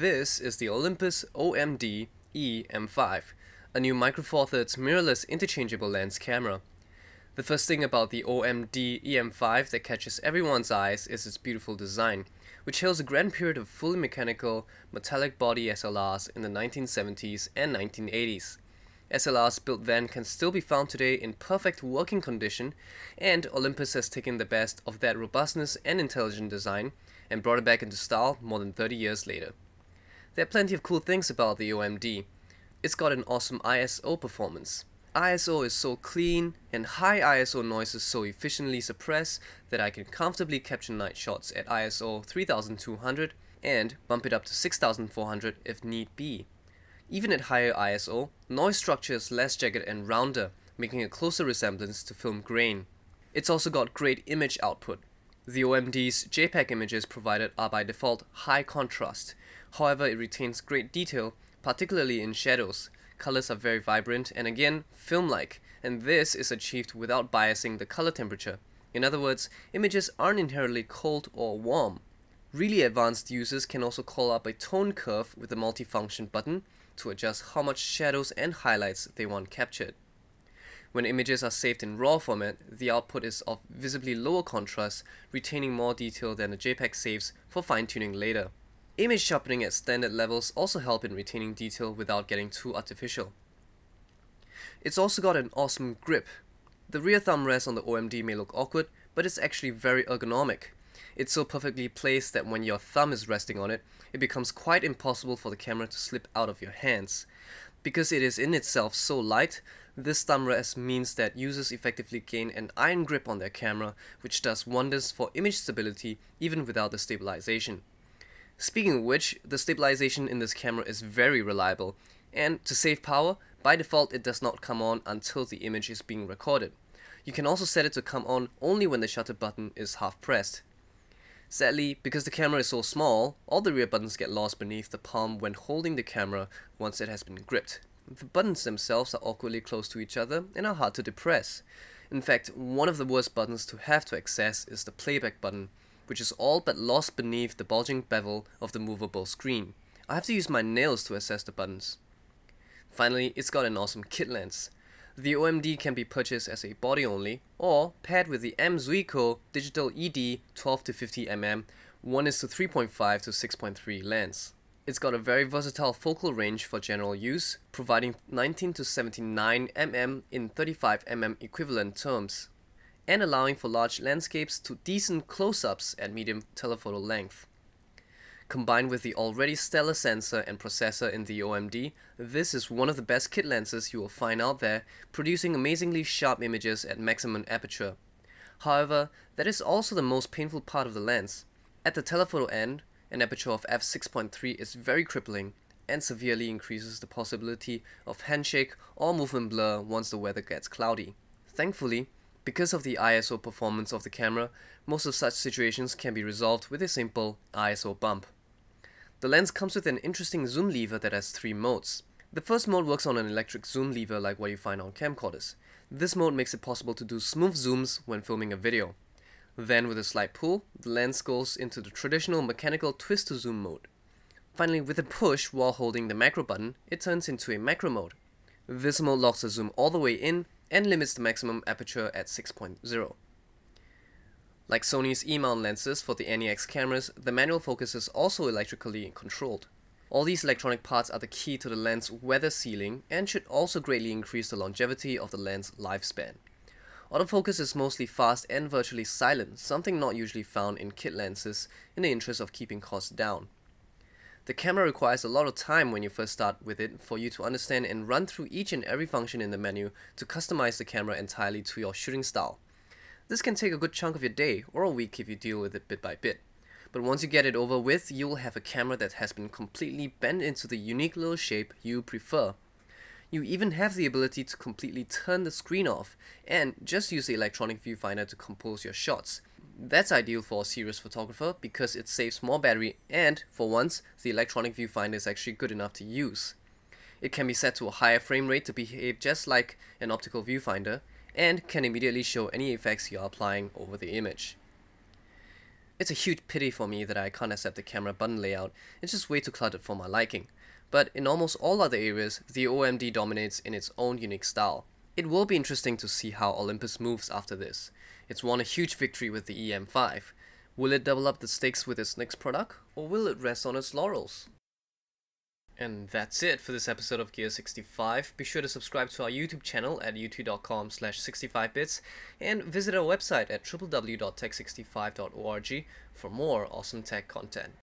This is the Olympus OMD E-M5, a new MicroFourThird mirrorless interchangeable lens camera. The first thing about the OMD E-M5 that catches everyone's eyes is its beautiful design, which hails a grand period of fully mechanical, metallic body SLRs in the 1970s and 1980s. SLRs built then can still be found today in perfect working condition, and Olympus has taken the best of that robustness and intelligent design and brought it back into style more than 30 years later. There are plenty of cool things about the OMD. It's got an awesome ISO performance. ISO is so clean and high ISO noise is so efficiently suppressed that I can comfortably capture night shots at ISO 3200 and bump it up to 6400 if need be. Even at higher ISO, noise structure is less jagged and rounder, making a closer resemblance to film grain. It's also got great image output. The OMD's JPEG images provided are by default high contrast. However, it retains great detail, particularly in shadows. Colors are very vibrant and again, film-like, and this is achieved without biasing the color temperature. In other words, images aren't inherently cold or warm. Really advanced users can also call up a tone curve with a multifunction button to adjust how much shadows and highlights they want captured. When images are saved in RAW format, the output is of visibly lower contrast, retaining more detail than the JPEG saves for fine-tuning later. Image sharpening at standard levels also help in retaining detail without getting too artificial. It's also got an awesome grip. The rear thumb rest on the OMD may look awkward, but it's actually very ergonomic. It's so perfectly placed that when your thumb is resting on it, it becomes quite impossible for the camera to slip out of your hands. Because it is in itself so light, this thumb rest means that users effectively gain an iron grip on their camera, which does wonders for image stability even without the stabilization. Speaking of which, the stabilization in this camera is very reliable, and to save power, by default it does not come on until the image is being recorded. You can also set it to come on only when the shutter button is half pressed. Sadly, because the camera is so small, all the rear buttons get lost beneath the palm when holding the camera once it has been gripped. The buttons themselves are awkwardly close to each other and are hard to depress. In fact, one of the worst buttons to have to access is the playback button, which is all but lost beneath the bulging bevel of the movable screen. I have to use my nails to access the buttons. Finally, it's got an awesome kit lens. The OMD can be purchased as a body only, or paired with the Zuiko Digital ED 12-50mm 1:3.5 to 6.3 lens. It's got a very versatile focal range for general use, providing 19 to 79 mm in 35mm equivalent terms, and allowing for large landscapes to decent close-ups at medium telephoto length. Combined with the already stellar sensor and processor in the OMD, this is one of the best kit lenses you will find out there, producing amazingly sharp images at maximum aperture. However, that is also the most painful part of the lens. At the telephoto end, an aperture of f6.3 is very crippling and severely increases the possibility of handshake or movement blur once the weather gets cloudy. Thankfully, because of the ISO performance of the camera, most of such situations can be resolved with a simple ISO bump. The lens comes with an interesting zoom lever that has 3 modes. The first mode works on an electric zoom lever like what you find on camcorders. This mode makes it possible to do smooth zooms when filming a video. Then with a slight pull, the lens goes into the traditional mechanical twist to zoom mode. Finally, with a push while holding the macro button, it turns into a macro mode. This mode locks the zoom all the way in and limits the maximum aperture at 6.0. Like Sony's E-mount lenses for the NEX cameras, the manual focus is also electrically controlled. All these electronic parts are the key to the lens weather sealing and should also greatly increase the longevity of the lens lifespan. Autofocus is mostly fast and virtually silent, something not usually found in kit lenses in the interest of keeping costs down. The camera requires a lot of time when you first start with it for you to understand and run through each and every function in the menu to customize the camera entirely to your shooting style. This can take a good chunk of your day or a week if you deal with it bit by bit. But once you get it over with, you will have a camera that has been completely bent into the unique little shape you prefer. You even have the ability to completely turn the screen off and just use the electronic viewfinder to compose your shots. That's ideal for a serious photographer because it saves more battery and, for once, the electronic viewfinder is actually good enough to use. It can be set to a higher frame rate to behave just like an optical viewfinder and can immediately show any effects you are applying over the image. It's a huge pity for me that I can't accept the camera button layout, it's just way too cluttered for my liking. But in almost all other areas, the OMD dominates in its own unique style. It will be interesting to see how Olympus moves after this. It's won a huge victory with the E-M5. Will it double up the stakes with its next product, or will it rest on its laurels? And that's it for this episode of Gear65. Be sure to subscribe to our YouTube channel at youtube.com/65bits and visit our website at www.tech65.org for more awesome tech content.